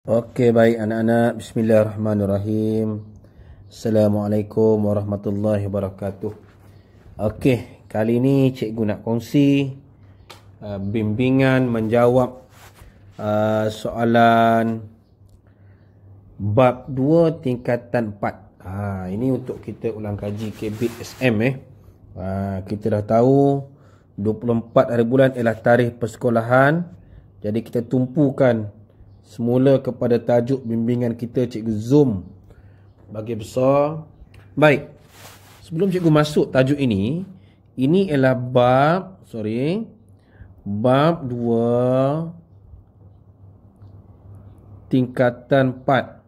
Okey, baik anak-anak. Bismillahirrahmanirrahim. Assalamualaikum warahmatullahi wabarakatuh. Okey, kali ni cikgu nak kongsi bimbingan menjawab soalan bab 2 tingkatan 4. Ini untuk kita ulang kaji KBIT SM. Kita dah tahu 24 hari bulan ialah tarikh persekolahan. Jadi kita tumpukan semula kepada tajuk bimbingan kita, cikgu zoom bagi besar. Baik, sebelum cikgu masuk tajuk ini ialah bab 2 tingkatan 4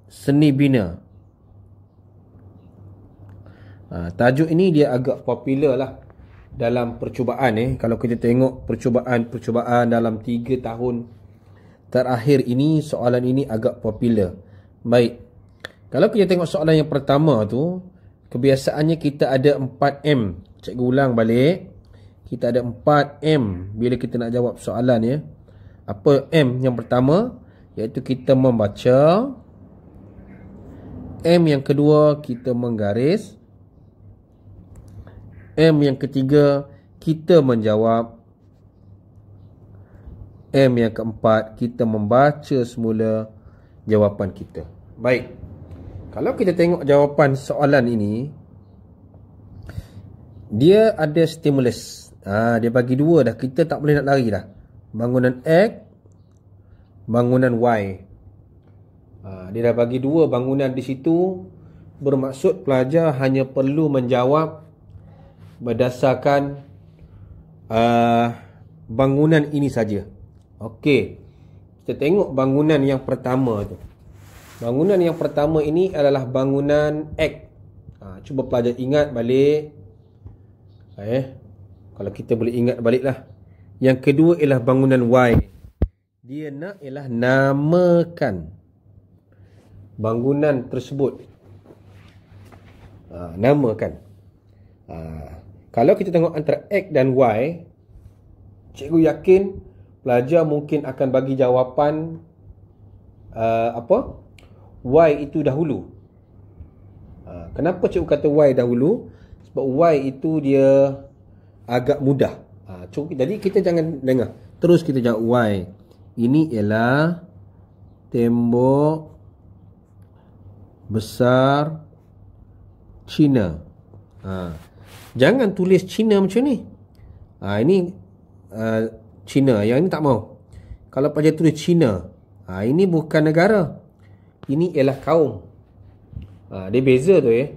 seni bina. Tajuk ini dia agak popular lah dalam percubaan. Kalau kita tengok percubaan dalam 3 tahun terakhir ini, soalan ini agak popular. Baik, kalau kita tengok soalan yang pertama tu, kebiasaannya kita ada 4M. Cikgu ulang balik. Kita ada 4M bila kita nak jawab soalan ya. Apa M yang pertama? Iaitu kita membaca. M yang kedua kita menggaris. M yang ketiga kita menjawab. M yang keempat kita membaca semula jawapan kita. Baik, kalau kita tengok jawapan soalan ini, dia ada stimulus. Dia bagi dua dah. Kita tak boleh nak lari dah. Bangunan X, bangunan Y. Dia dah bagi dua bangunan di situ. Bermaksud pelajar hanya perlu menjawab berdasarkan bangunan ini saja. Okey, kita tengok bangunan yang pertama tu. Bangunan yang pertama ini adalah bangunan X. Cuba pelajar ingat balik. Kalau kita boleh ingat baliklah. Yang kedua ialah bangunan Y. Dia nak ialah namakan bangunan tersebut. Namakan. Kalau kita tengok antara X dan Y, cikgu yakin pelajar mungkin akan bagi jawapan Y itu dahulu. Kenapa cikgu kata Y dahulu? Sebab Y itu dia agak mudah. Jadi kita jangan dengar. Terus kita jawab Y. Ini ialah tembok besar China. Jangan tulis China macam ni. Ini China, yang ini tak mau. Kalau pelajar tulis China, ini bukan negara. Ini ialah kaum. Dia beza tu ya.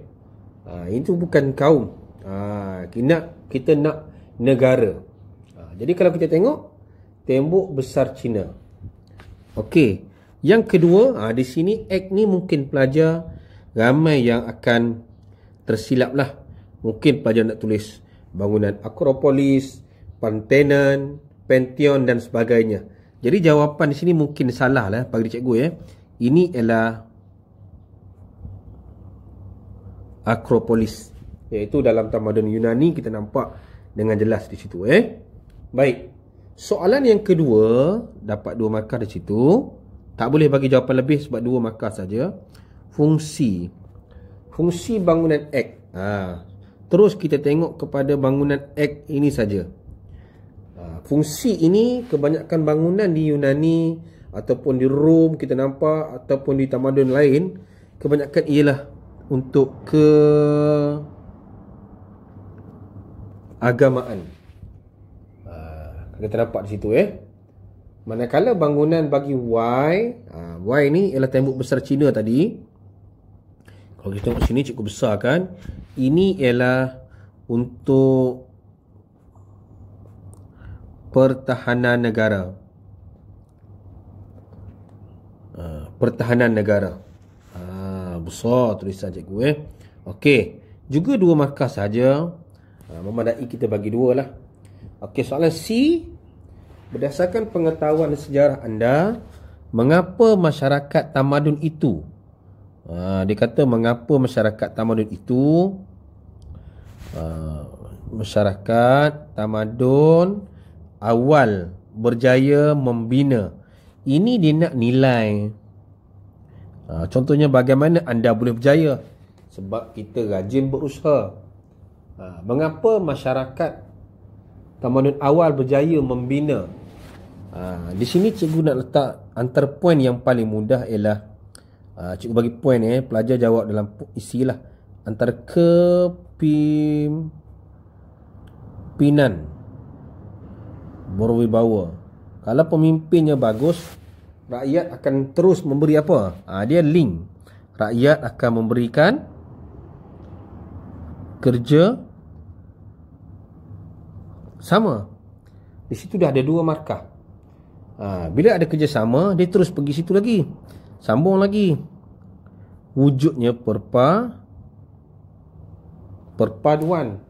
Itu bukan kaum. Kita nak negara. Jadi kalau kita tengok tembok besar China. Okey. Yang kedua, di sini X ni mungkin pelajar ramai yang akan tersilap lah. Mungkin pelajar nak tulis bangunan Akropolis, Pantheon dan sebagainya. Jadi jawapan di sini mungkin salah lah bagi cikgu ya. Ini ialah Akropolis, iaitu dalam tamadun Yunani. Kita nampak dengan jelas di situ Baik. Soalan yang kedua dapat 2 markah di situ. Tak boleh bagi jawapan lebih sebab 2 markah saja. Fungsi bangunan X. Terus kita tengok kepada bangunan X ini saja. Fungsi ini kebanyakan bangunan di Yunani ataupun di Rom kita nampak, ataupun di tamadun lain, kebanyakan ialah untuk keagamaan. Kita nampak di situ Manakala bangunan bagi Y, Y ni ialah tembok besar Cina tadi. Kalau kita tengok sini cukup besar kan. Ini ialah untuk pertahanan negara. Pertahanan negara. Besar tulisan cikgu Okey, juga 2 markah saja. Memadai kita bagi 2 lah. Okey, soalan C. Berdasarkan pengetahuan sejarah anda, mengapa masyarakat tamadun itu, dia kata mengapa masyarakat tamadun itu, masyarakat tamadun awal berjaya membina Ini dia nak nilai. Contohnya bagaimana anda boleh berjaya? Sebab kita rajin berusaha. Mengapa masyarakat tamadun awal berjaya membina? Di sini cikgu nak letak antara poin yang paling mudah ialah cikgu bagi poin pelajar jawab dalam isilah antara kepimpinan berwibawa. Kalau pemimpinnya bagus, rakyat akan terus memberi apa? Dia link. Rakyat akan memberikan kerja sama. Di situ dah ada 2 markah. Bila ada kerjasama, dia terus pergi situ lagi, sambung lagi. Wujudnya perpaduan.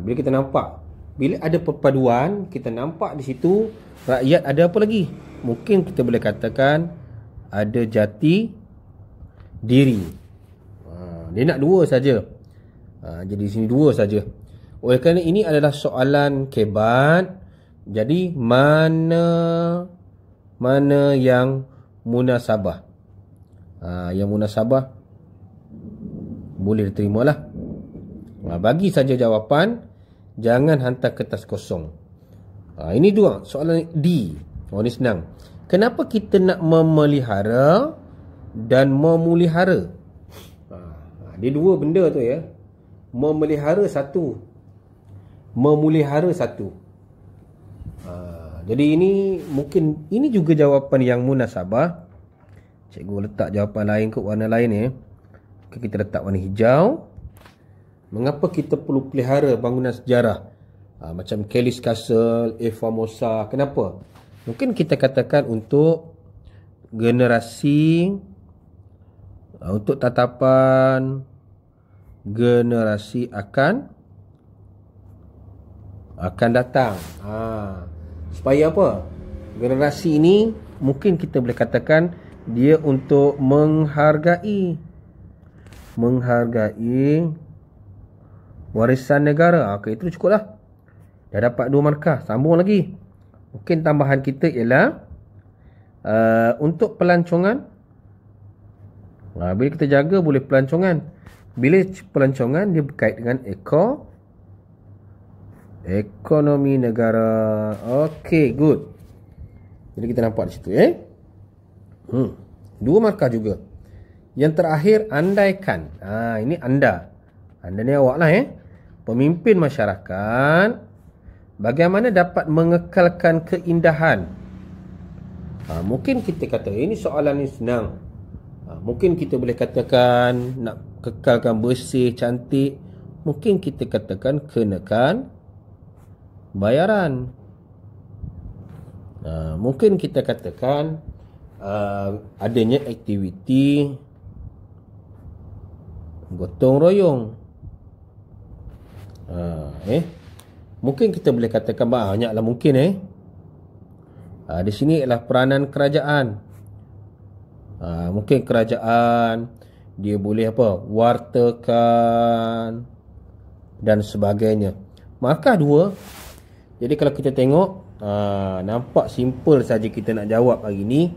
Bila kita nampak, bila ada perpaduan, kita nampak di situ rakyat ada apa lagi? Mungkin kita boleh katakan ada jati diri. Dia nak 2 saja. Jadi sini 2 saja. Oleh kerana ini adalah soalan kebat, jadi mana yang munasabah? Yang munasabah boleh diterimalah. Bagi saja jawapan, jangan hantar kertas kosong. Ini 2 soalan D. Ini senang. Kenapa kita nak memelihara dan memulihara? Dia 2 benda tu ya. Memelihara satu, memulihara satu. Jadi ini mungkin ini juga jawapan yang munasabah. Cikgu letak jawapan lain kot, warna lain kita letak warna hijau. Mengapa kita perlu pelihara bangunan sejarah macam Kelly's Castle, Formosa? Kenapa? Mungkin kita katakan untuk generasi, untuk tatapan generasi akan datang. Supaya apa? Generasi ini mungkin kita boleh katakan dia untuk menghargai warisan negara. Itu cukup lah. Dah dapat 2 markah. Sambung lagi. Mungkin tambahan kita ialah untuk pelancongan. Bila kita jaga boleh pelancongan. Bila pelancongan dia berkait dengan ekonomi negara. Okey, good. Jadi kita nampak di situ 2 markah juga. Yang terakhir, andaikan. Ini anda ni awak lah pemimpin masyarakat, bagaimana dapat mengekalkan keindahan? Mungkin kita kata ini soalan ni senang. Mungkin kita boleh katakan nak kekalkan bersih, cantik. Mungkin kita katakan kenakan bayaran. Mungkin kita katakan adanya aktiviti gotong royong. Mungkin kita boleh katakan banyaklah mungkin di sini ialah peranan kerajaan. Mungkin kerajaan dia boleh wartakan dan sebagainya. Markah 2. Jadi kalau kita tengok, nampak simple saja kita nak jawab hari ni.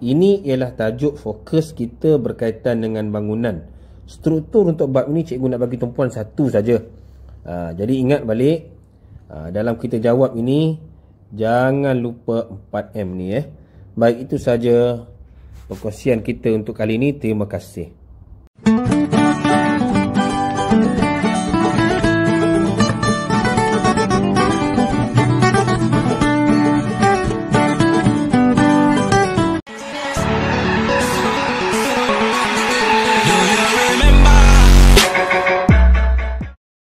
Ini ialah tajuk fokus kita berkaitan dengan bangunan. Struktur untuk bab ini cikgu nak bagi tumpuan 1 saja. Jadi ingat balik, dalam kita jawab ini jangan lupa 4M ni. Baik, itu saja perkongsian kita untuk kali ini. Terima kasih.